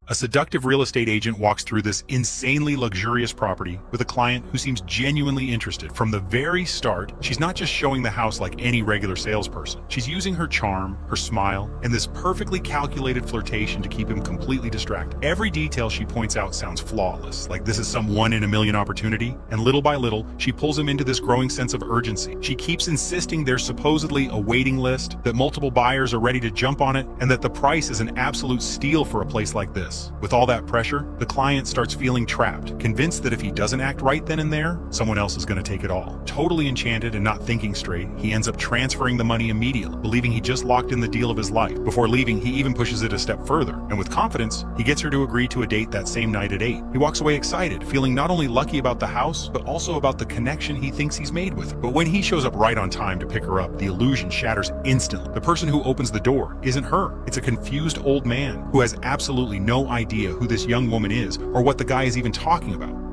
A seductive real estate agent walks through this insanely luxurious property with a client who seems genuinely interested. From the very start, she's not just showing the house like any regular salesperson. She's using her charm, her smile, and this perfectly calculated flirtation to keep him completely distracted. Every detail she points out sounds flawless, like this is some one-in-a-million opportunity, and little by little, she pulls him into this growing sense of urgency. She keeps insisting there's supposedly a waiting list, that multiple buyers are ready to jump on it, and that the price is an absolute steal for a place like this. With all that pressure, the client starts feeling trapped, convinced that if he doesn't act right then and there, someone else is going to take it all. Totally enchanted and not thinking straight, he ends up transferring the money immediately, believing he just locked in the deal of his life. Before leaving, he even pushes it a step further, and with confidence, he gets her to agree to a date that same night at 8. He walks away excited, feeling not only lucky about the house, but also about the connection he thinks he's made with her. But when he shows up right on time to pick her up, the illusion shatters instantly. The person who opens the door isn't her. It's a confused old man who has absolutely no idea who this young woman is or what the guy is even talking about.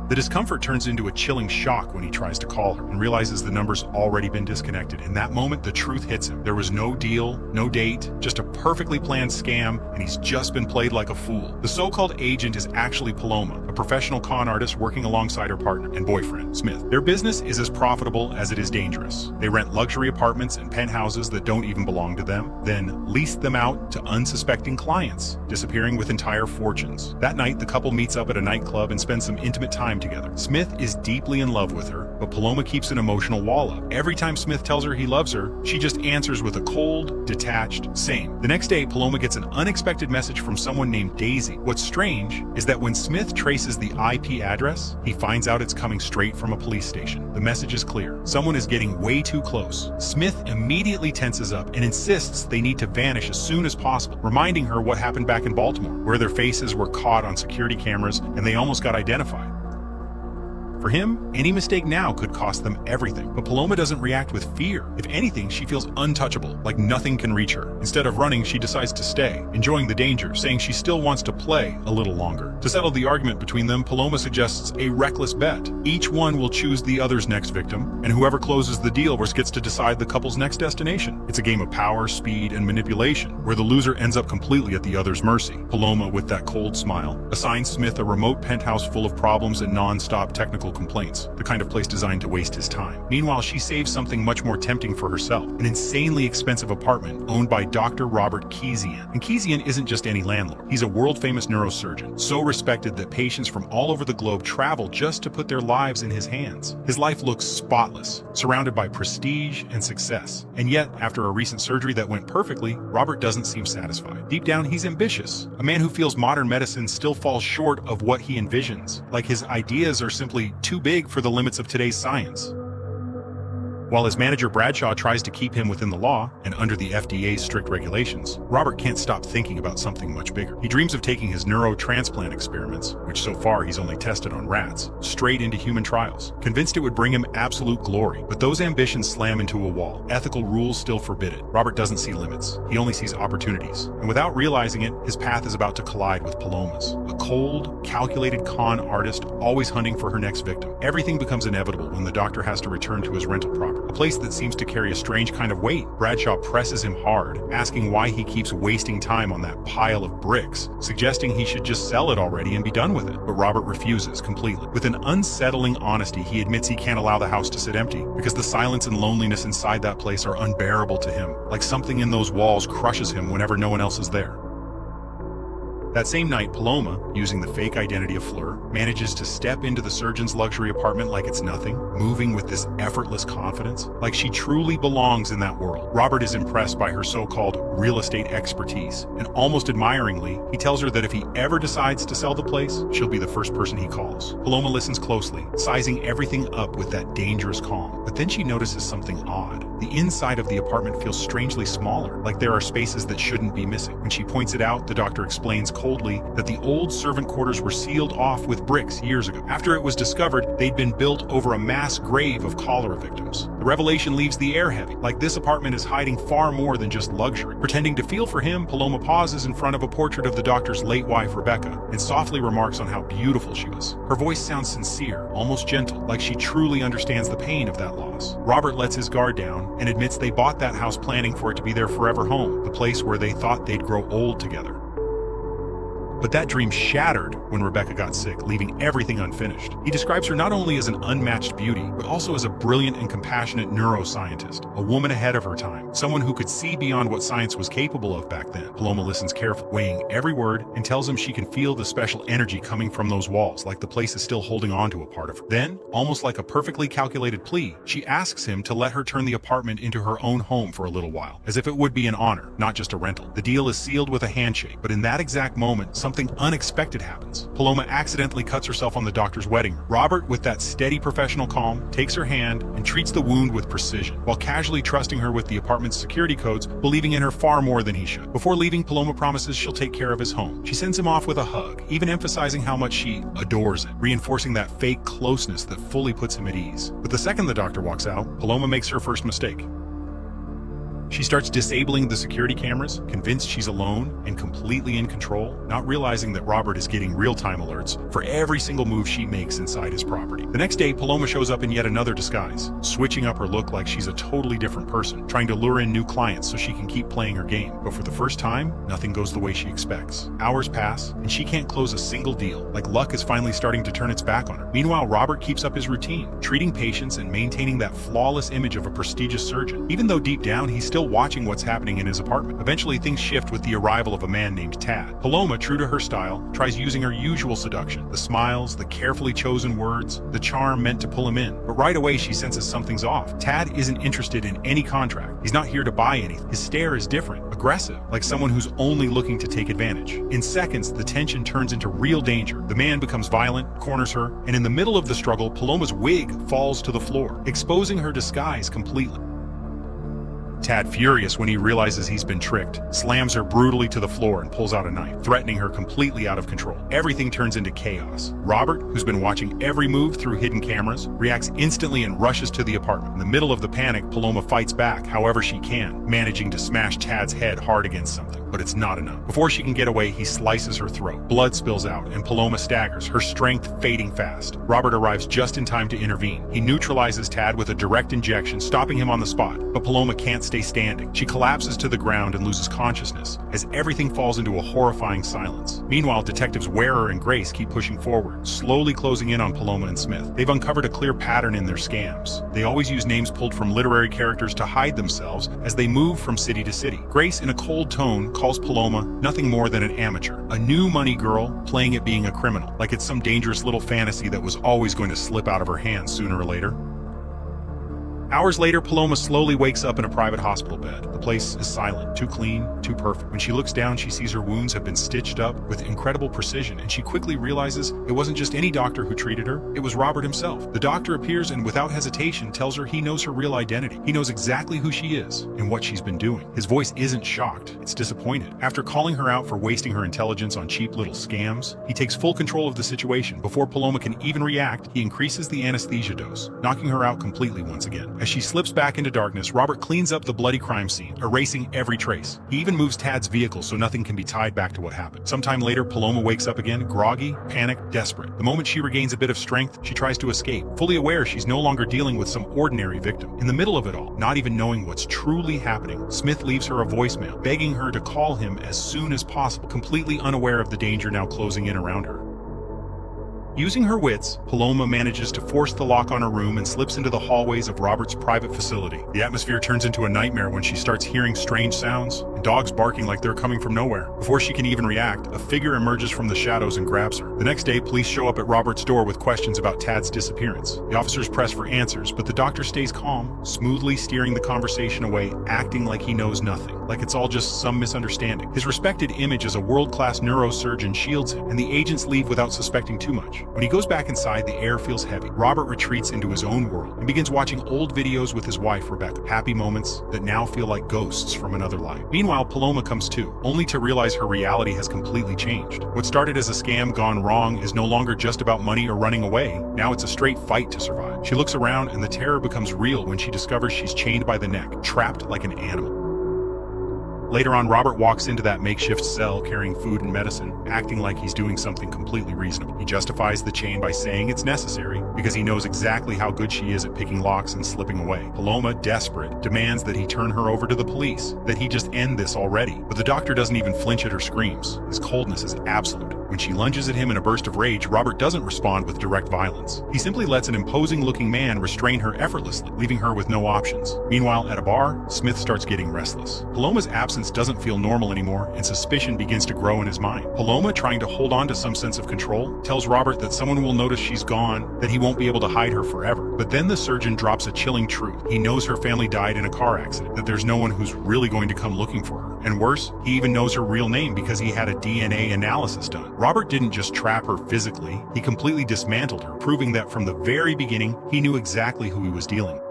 The discomfort turns into a chilling shock when he tries to call her and realizes the number's already been disconnected. In that moment, the truth hits him. There was no deal, no date, just a perfectly planned scam, and he's just been played like a fool. The so-called agent is actually Paloma, a professional con artist working alongside her partner and boyfriend, Smith. Their business is as profitable as it is dangerous. They rent luxury apartments and penthouses that don't even belong to them, then lease them out to unsuspecting clients, disappearing with entire fortunes. That night, the couple meets up at a nightclub and spends some intimate time together. Smith is deeply in love with her, but Paloma keeps an emotional wall up. Every time Smith tells her he loves her, she just answers with a cold, detached, same. The next day, Paloma gets an unexpected message from someone named Daisy. What's strange is that when Smith traces the IP address, he finds out it's coming straight from a police station. The message is clear. Someone is getting way too close. Smith immediately tenses up and insists they need to vanish as soon as possible, reminding her what happened back in Baltimore, where their faces were caught on security cameras and they almost got identified. For him, any mistake now could cost them everything. But Paloma doesn't react with fear. If anything, she feels untouchable, like nothing can reach her. Instead of running, she decides to stay, enjoying the danger, saying she still wants to play a little longer. To settle the argument between them, Paloma suggests a reckless bet. Each one will choose the other's next victim, and whoever closes the deal gets to decide the couple's next destination. It's a game of power, speed, and manipulation, where the loser ends up completely at the other's mercy. Paloma, with that cold smile, assigns Smith a remote penthouse full of problems and non-stop technical complaints, the kind of place designed to waste his time. Meanwhile, she saves something much more tempting for herself, an insanely expensive apartment owned by Dr. Robert Kezian. And Kezian isn't just any landlord. He's a world-famous neurosurgeon, so respected that patients from all over the globe travel just to put their lives in his hands. His life looks spotless, surrounded by prestige and success. And yet, after a recent surgery that went perfectly, Robert doesn't seem satisfied. Deep down, he's ambitious, a man who feels modern medicine still falls short of what he envisions, like his ideas are simply too big for the limits of today's science. While his manager Bradshaw tries to keep him within the law and under the FDA's strict regulations, Robert can't stop thinking about something much bigger. He dreams of taking his neurotransplant experiments, which so far he's only tested on rats, straight into human trials, convinced it would bring him absolute glory. But those ambitions slam into a wall. Ethical rules still forbid it. Robert doesn't see limits. He only sees opportunities. And without realizing it, his path is about to collide with Paloma's. A cold, calculated con artist always hunting for her next victim. Everything becomes inevitable when the doctor has to return to his rental property, a place that seems to carry a strange kind of weight. Bradshaw presses him hard, asking why he keeps wasting time on that pile of bricks, suggesting he should just sell it already and be done with it. But Robert refuses completely. With an unsettling honesty, he admits he can't allow the house to sit empty, because the silence and loneliness inside that place are unbearable to him, like something in those walls crushes him whenever no one else is there. That same night, Paloma, using the fake identity of Fleur, manages to step into the surgeon's luxury apartment like it's nothing, moving with this effortless confidence, like she truly belongs in that world. Robert is impressed by her so-called real estate expertise, and almost admiringly, he tells her that if he ever decides to sell the place, she'll be the first person he calls. Paloma listens closely, sizing everything up with that dangerous calm. But then she notices something odd. The inside of the apartment feels strangely smaller, like there are spaces that shouldn't be missing. When she points it out, the doctor explains coldly that the old servant quarters were sealed off with bricks years ago. After it was discovered, they'd been built over a mass grave of cholera victims. The revelation leaves the air heavy, like this apartment is hiding far more than just luxury. Pretending to feel for him, Paloma pauses in front of a portrait of the doctor's late wife, Rebecca, and softly remarks on how beautiful she was. Her voice sounds sincere, almost gentle, like she truly understands the pain of that loss. Robert lets his guard down and admits they bought that house planning for it to be their forever home, the place where they thought they'd grow old together. But that dream shattered when Rebecca got sick, leaving everything unfinished. He describes her not only as an unmatched beauty, but also as a brilliant and compassionate neuroscientist, a woman ahead of her time, someone who could see beyond what science was capable of back then. Paloma listens carefully, weighing every word, and tells him she can feel the special energy coming from those walls, like the place is still holding on to a part of her. Then, almost like a perfectly calculated plea, she asks him to let her turn the apartment into her own home for a little while, as if it would be an honor, not just a rental. The deal is sealed with a handshake, but in that exact moment, something unexpected happens. Paloma accidentally cuts herself on the doctor's wedding. Robert, with that steady professional calm, takes her hand and treats the wound with precision, while casually trusting her with the apartment's security codes, believing in her far more than he should. Before leaving, Paloma promises she'll take care of his home. She sends him off with a hug, even emphasizing how much she adores it, reinforcing that fake closeness that fully puts him at ease. But the second the doctor walks out, Paloma makes her first mistake. She starts disabling the security cameras, convinced she's alone and completely in control, not realizing that Robert is getting real-time alerts for every single move she makes inside his property. The next day, Paloma shows up in yet another disguise, switching up her look like she's a totally different person, trying to lure in new clients so she can keep playing her game. But for the first time, nothing goes the way she expects. Hours pass, and she can't close a single deal, like luck is finally starting to turn its back on her. Meanwhile, Robert keeps up his routine, treating patients and maintaining that flawless image of a prestigious surgeon, even though deep down he's still watching what's happening in his apartment. Eventually, things shift with the arrival of a man named Tad. Paloma, true to her style, tries using her usual seduction, the smiles, the carefully chosen words, the charm meant to pull him in. But right away, she senses something's off. Tad isn't interested in any contract. He's not here to buy anything. His stare is different, aggressive, like someone who's only looking to take advantage. In seconds, the tension turns into real danger. The man becomes violent, corners her, and in the middle of the struggle, Paloma's wig falls to the floor, exposing her disguise completely. Tad, furious when he realizes he's been tricked, slams her brutally to the floor and pulls out a knife, threatening her completely out of control. Everything turns into chaos. Robert, who's been watching every move through hidden cameras, reacts instantly and rushes to the apartment. In the middle of the panic, Paloma fights back however she can, managing to smash Tad's head hard against something, but it's not enough. Before she can get away, he slices her throat. Blood spills out, and Paloma staggers, her strength fading fast. Robert arrives just in time to intervene. He neutralizes Tad with a direct injection, stopping him on the spot, but Paloma can't stay standing. She collapses to the ground and loses consciousness as everything falls into a horrifying silence. Meanwhile, detectives Wearer and Grace keep pushing forward, slowly closing in on Paloma and Smith. They've uncovered a clear pattern in their scams. They always use names pulled from literary characters to hide themselves as they move from city to city. Grace, in a cold tone, calls Paloma nothing more than an amateur, a new money girl playing at being a criminal, like it's some dangerous little fantasy that was always going to slip out of her hands sooner or later. Hours later, Paloma slowly wakes up in a private hospital bed. The place is silent, too clean, too perfect. When she looks down, she sees her wounds have been stitched up with incredible precision, and she quickly realizes it wasn't just any doctor who treated her, it was Robert himself. The doctor appears and without hesitation tells her he knows her real identity. He knows exactly who she is and what she's been doing. His voice isn't shocked, it's disappointed. After calling her out for wasting her intelligence on cheap little scams, he takes full control of the situation. Before Paloma can even react, he increases the anesthesia dose, knocking her out completely once again. As she slips back into darkness, Robert cleans up the bloody crime scene, erasing every trace. He even moves Tad's vehicle so nothing can be tied back to what happened. Sometime later, Paloma wakes up again, groggy, panicked, desperate. The moment she regains a bit of strength, she tries to escape, fully aware she's no longer dealing with some ordinary victim. In the middle of it all, not even knowing what's truly happening, Smith leaves her a voicemail, begging her to call him as soon as possible, completely unaware of the danger now closing in around her. Using her wits, Paloma manages to force the lock on her room and slips into the hallways of Robert's private facility. The atmosphere turns into a nightmare when she starts hearing strange sounds and dogs barking like they're coming from nowhere. Before she can even react, a figure emerges from the shadows and grabs her. The next day, police show up at Robert's door with questions about Tad's disappearance. The officers press for answers, but the doctor stays calm, smoothly steering the conversation away, acting like he knows nothing, like it's all just some misunderstanding. His respected image as a world-class neurosurgeon shields him, and the agents leave without suspecting too much. When he goes back inside, the air feels heavy. Robert retreats into his own world and begins watching old videos with his wife, Rebecca. Happy moments that now feel like ghosts from another life. Meanwhile, Paloma comes to, only to realize her reality has completely changed. What started as a scam gone wrong is no longer just about money or running away. Now it's a straight fight to survive. She looks around and the terror becomes real when she discovers she's chained by the neck, trapped like an animal. Later on, Robert walks into that makeshift cell carrying food and medicine, acting like he's doing something completely reasonable. He justifies the chain by saying it's necessary because he knows exactly how good she is at picking locks and slipping away. Paloma, desperate, demands that he turn her over to the police, that he just end this already. But the doctor doesn't even flinch at her screams. His coldness is absolute. When she lunges at him in a burst of rage, Robert doesn't respond with direct violence. He simply lets an imposing-looking man restrain her effortlessly, leaving her with no options. Meanwhile, at a bar, Smith starts getting restless. Paloma's absence doesn't feel normal anymore, and suspicion begins to grow in his mind. Paloma, trying to hold on to some sense of control, tells Robert that someone will notice she's gone, that he won't be able to hide her forever. But then the surgeon drops a chilling truth. He knows her family died in a car accident, that there's no one who's really going to come looking for her. And worse, he even knows her real name because he had a DNA analysis done. Robert didn't just trap her physically, he completely dismantled her, proving that from the very beginning, he knew exactly who he was dealing with.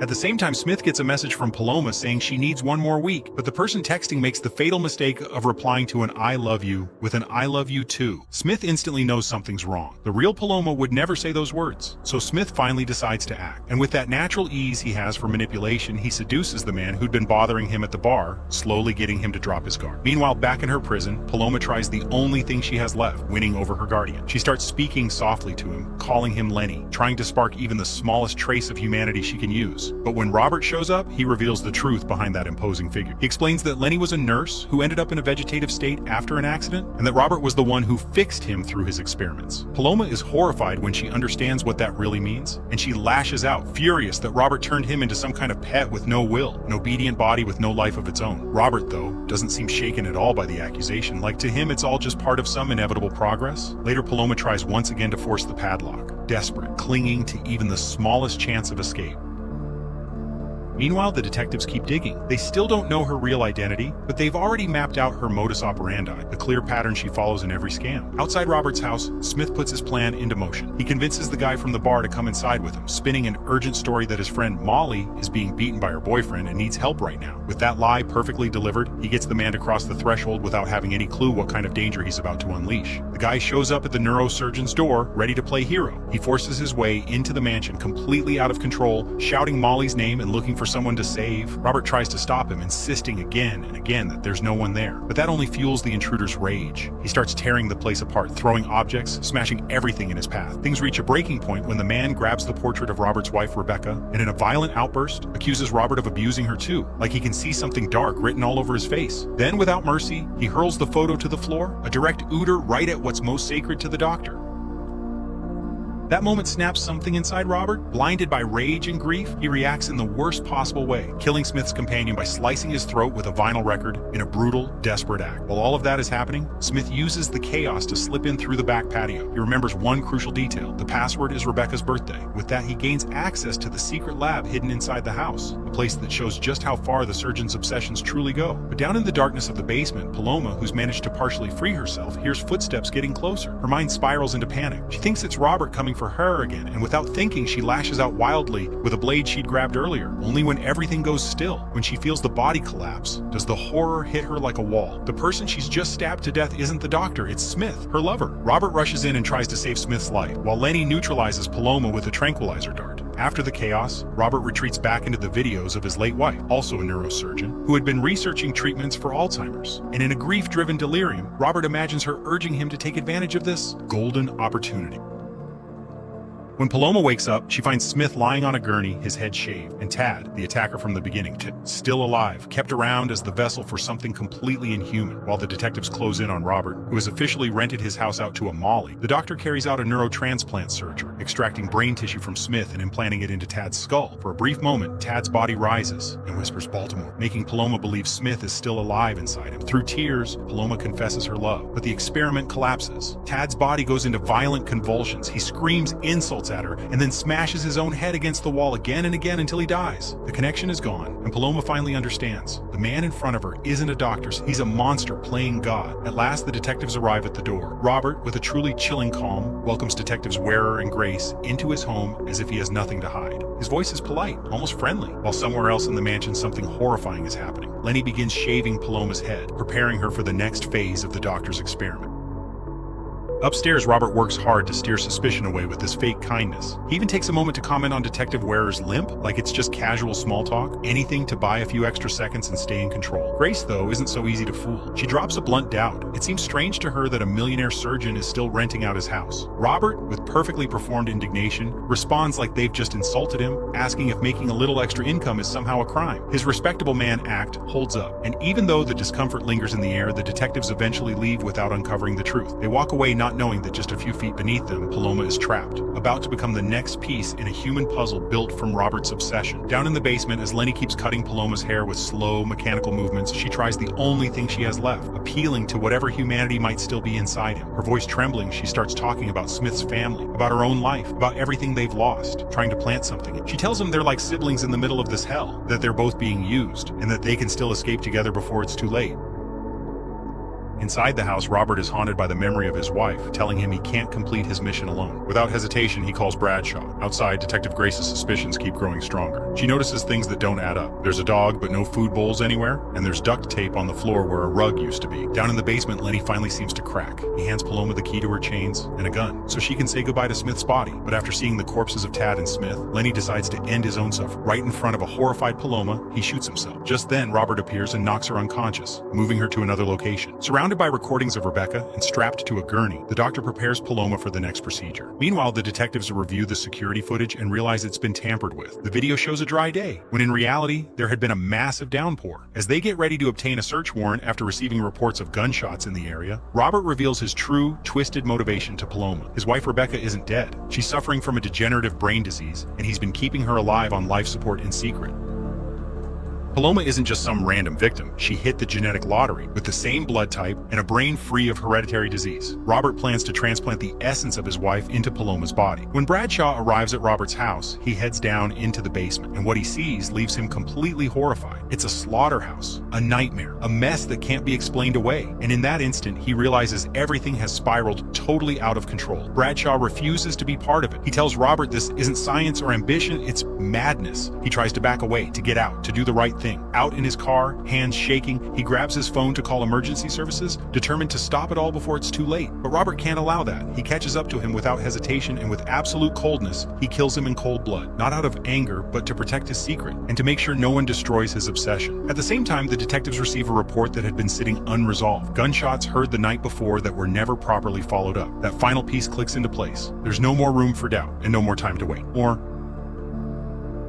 At the same time, Smith gets a message from Paloma saying she needs one more week, but the person texting makes the fatal mistake of replying to an "I love you" with an "I love you too." Smith instantly knows something's wrong. The real Paloma would never say those words, so Smith finally decides to act. And with that natural ease he has for manipulation, he seduces the man who'd been bothering him at the bar, slowly getting him to drop his guard. Meanwhile, back in her prison, Paloma tries the only thing she has left, winning over her guardian. She starts speaking softly to him, calling him Lenny, trying to spark even the smallest trace of humanity she can use. But when Robert shows up, he reveals the truth behind that imposing figure. He explains that Lenny was a nurse who ended up in a vegetative state after an accident, and that Robert was the one who fixed him through his experiments. Paloma is horrified when she understands what that really means, and she lashes out, furious that Robert turned him into some kind of pet with no will, an obedient body with no life of its own. Robert, though, doesn't seem shaken at all by the accusation, like to him it's all just part of some inevitable progress. Later, Paloma tries once again to force the padlock, desperate, clinging to even the smallest chance of escape. Meanwhile, the detectives keep digging. They still don't know her real identity, but they've already mapped out her modus operandi, the clear pattern she follows in every scam. Outside Robert's house, Smith puts his plan into motion. He convinces the guy from the bar to come inside with him, spinning an urgent story that his friend Molly is being beaten by her boyfriend and needs help right now. With that lie perfectly delivered, he gets the man to cross the threshold without having any clue what kind of danger he's about to unleash. The guy shows up at the neurosurgeon's door, ready to play hero. He forces his way into the mansion, completely out of control, shouting Molly's name and looking for someone to save. Robert tries to stop him, insisting again and again that there's no one there. But that only fuels the intruder's rage. He starts tearing the place apart, throwing objects, smashing everything in his path. Things reach a breaking point when the man grabs the portrait of Robert's wife, Rebecca, and in a violent outburst, accuses Robert of abusing her too, like he can see something dark written all over his face. Then, without mercy, he hurls the photo to the floor, a direct ooter right at what's most sacred to the doctor. That moment snaps something inside Robert. Blinded by rage and grief, he reacts in the worst possible way, killing Smith's companion by slicing his throat with a vinyl record in a brutal, desperate act. While all of that is happening, Smith uses the chaos to slip in through the back patio. He remembers one crucial detail. The password is Rebecca's birthday. With that, he gains access to the secret lab hidden inside the house, a place that shows just how far the surgeon's obsessions truly go. But down in the darkness of the basement, Paloma, who's managed to partially free herself, hears footsteps getting closer. Her mind spirals into panic. She thinks it's Robert coming for her again, and without thinking, she lashes out wildly with a blade she'd grabbed earlier. Only when everything goes still, when she feels the body collapse, does the horror hit her like a wall. The person she's just stabbed to death isn't the doctor, it's Smith, her lover. Robert rushes in and tries to save Smith's life, while Lenny neutralizes Paloma with a tranquilizer dart. After the chaos, Robert retreats back into the videos of his late wife, also a neurosurgeon, who had been researching treatments for Alzheimer's. And in a grief-driven delirium, Robert imagines her urging him to take advantage of this golden opportunity. When Paloma wakes up, she finds Smith lying on a gurney, his head shaved, and Tad, the attacker from the beginning, still alive, kept around as the vessel for something completely inhuman. While the detectives close in on Robert, who has officially rented his house out to a Molly, the doctor carries out a neurotransplant surgery, extracting brain tissue from Smith and implanting it into Tad's skull. For a brief moment, Tad's body rises and whispers Baltimore, making Paloma believe Smith is still alive inside him. Through tears, Paloma confesses her love, but the experiment collapses. Tad's body goes into violent convulsions. He screams insults at her and then smashes his own head against the wall again and again until he dies. The connection is gone, and Paloma finally understands. The man in front of her isn't a doctor, he's a monster playing God. At last, the detectives arrive at the door. Robert, with a truly chilling calm, welcomes detectives Wearer and Grace into his home as if he has nothing to hide. His voice is polite, almost friendly, while somewhere else in the mansion something horrifying is happening. Lenny begins shaving Paloma's head, preparing her for the next phase of the doctor's experiment. Upstairs, Robert works hard to steer suspicion away with this fake kindness. He even takes a moment to comment on Detective Ware's limp, like it's just casual small talk, anything to buy a few extra seconds and stay in control. Grace, though, isn't so easy to fool. She drops a blunt doubt. It seems strange to her that a millionaire surgeon is still renting out his house. Robert, with perfectly performed indignation, responds like they've just insulted him, asking if making a little extra income is somehow a crime. His respectable man act holds up, and even though the discomfort lingers in the air, the detectives eventually leave without uncovering the truth. They walk away not knowing that just a few feet beneath them, Paloma is trapped, about to become the next piece in a human puzzle built from Robert's obsession. Down in the basement, as Lenny keeps cutting Paloma's hair with slow, mechanical movements, she tries the only thing she has left, appealing to whatever humanity might still be inside him. Her voice trembling, she starts talking about Smith's family, about her own life, about everything they've lost, trying to plant something. She tells him they're like siblings in the middle of this hell, that they're both being used, and that they can still escape together before it's too late. Inside the house, Robert is haunted by the memory of his wife, telling him he can't complete his mission alone. Without hesitation, he calls Bradshaw. Outside, Detective Grace's suspicions keep growing stronger. She notices things that don't add up. There's a dog, but no food bowls anywhere, and there's duct tape on the floor where a rug used to be. Down in the basement, Lenny finally seems to crack. He hands Paloma the key to her chains and a gun, so she can say goodbye to Smith's body. But after seeing the corpses of Tad and Smith, Lenny decides to end his own suffering. Right in front of a horrified Paloma, he shoots himself. Just then, Robert appears and knocks her unconscious, moving her to another location. Surrounded by recordings of Rebecca and strapped to a gurney, the doctor prepares Paloma for the next procedure. Meanwhile, the detectives review the security footage and realize it's been tampered with. The video shows a dry day, when in reality, there had been a massive downpour. As they get ready to obtain a search warrant after receiving reports of gunshots in the area, Robert reveals his true, twisted motivation to Paloma. His wife Rebecca isn't dead. She's suffering from a degenerative brain disease, and he's been keeping her alive on life support in secret. Paloma isn't just some random victim. She hit the genetic lottery with the same blood type and a brain free of hereditary disease. Robert plans to transplant the essence of his wife into Paloma's body. When Bradshaw arrives at Robert's house, he heads down into the basement, and what he sees leaves him completely horrified. It's a slaughterhouse, a nightmare, a mess that can't be explained away. And in that instant, he realizes everything has spiraled totally out of control. Bradshaw refuses to be part of it. He tells Robert this isn't science or ambition, it's madness. He tries to back away, to get out, to do the right thing. Out in his car, hands shaking, he grabs his phone to call emergency services, determined to stop it all before it's too late. But Robert can't allow that. He catches up to him without hesitation, and with absolute coldness, he kills him in cold blood. Not out of anger, but to protect his secret, and to make sure no one destroys his obsession. At the same time, the detectives receive a report that had been sitting unresolved. Gunshots heard the night before that were never properly followed up. That final piece clicks into place. There's no more room for doubt, and no more time to wait.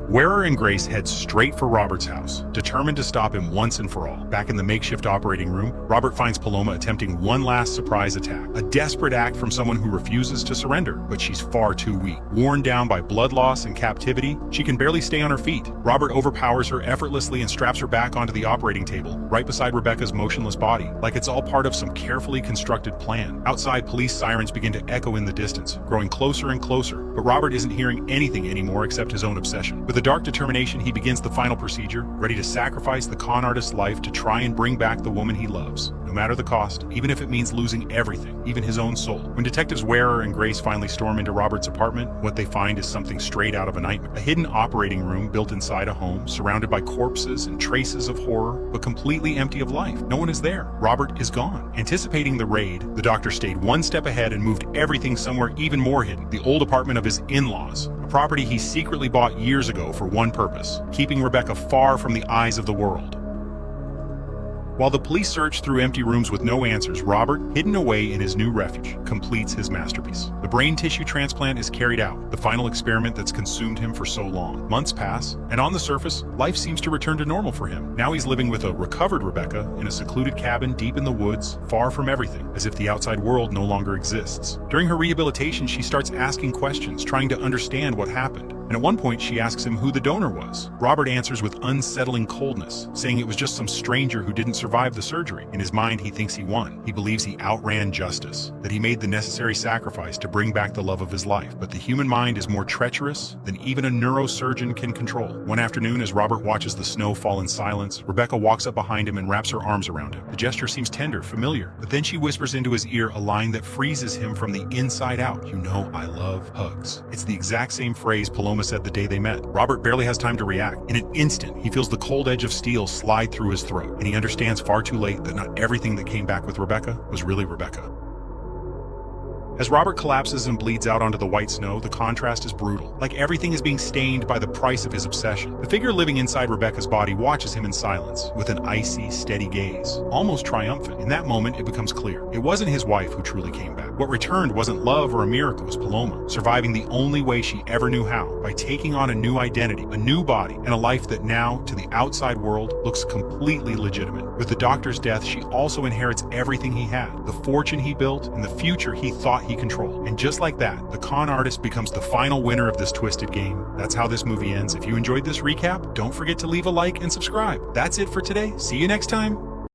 Wearer and Grace head straight for Robert's house, determined to stop him once and for all. Back in the makeshift operating room, Robert finds Paloma attempting one last surprise attack, a desperate act from someone who refuses to surrender, but she's far too weak. Worn down by blood loss and captivity, she can barely stay on her feet. Robert overpowers her effortlessly and straps her back onto the operating table, right beside Rebecca's motionless body, like it's all part of some carefully constructed plan. Outside, police sirens begin to echo in the distance, growing closer and closer, but Robert isn't hearing anything anymore except his own obsession. With a dark determination, he begins the final procedure, ready to sacrifice the con artist's life to try and bring back the woman he loves, no matter the cost, even if it means losing everything, even his own soul. When detectives Wearer and Grace finally storm into Robert's apartment, what they find is something straight out of a nightmare. A hidden operating room built inside a home, surrounded by corpses and traces of horror, but completely empty of life. No one is there. Robert is gone. Anticipating the raid, the doctor stayed one step ahead and moved everything somewhere even more hidden, the old apartment of his in-laws, a property he secretly bought years ago for one purpose: keeping Rebecca far from the eyes of the world. While the police search through empty rooms with no answers, Robert, hidden away in his new refuge, completes his masterpiece. The brain tissue transplant is carried out, the final experiment that's consumed him for so long. Months pass, and on the surface, life seems to return to normal for him. Now he's living with a recovered Rebecca in a secluded cabin deep in the woods, far from everything, as if the outside world no longer exists. During her rehabilitation, she starts asking questions, trying to understand what happened. And at one point, she asks him who the donor was. Robert answers with unsettling coldness, saying it was just some stranger who didn't survive the surgery. In his mind, he thinks he won. He believes he outran justice, that he made the necessary sacrifice to bring back the love of his life. But the human mind is more treacherous than even a neurosurgeon can control. One afternoon, as Robert watches the snow fall in silence, Rebecca walks up behind him and wraps her arms around him. The gesture seems tender, familiar, but then she whispers into his ear a line that freezes him from the inside out. "You know I love hugs." It's the exact same phrase Paloma said the day they met. Robert barely has time to react. In an instant, he feels the cold edge of steel slide through his throat, and he understands far too late that not everything that came back with Rebecca was really Rebecca. As Robert collapses and bleeds out onto the white snow, the contrast is brutal. Like everything is being stained by the price of his obsession. The figure living inside Rebecca's body watches him in silence, with an icy, steady gaze, almost triumphant. In that moment, it becomes clear. It wasn't his wife who truly came back. What returned wasn't love or a miracle, it was Paloma, surviving the only way she ever knew how, by taking on a new identity, a new body, and a life that now, to the outside world, looks completely legitimate. With the doctor's death, she also inherits everything he had, the fortune he built, and the future he thought he controlled. And just like that, the con artist becomes the final winner of this twisted game. That's how this movie ends. If you enjoyed this recap, don't forget to leave a like and subscribe. That's it for today. See you next time.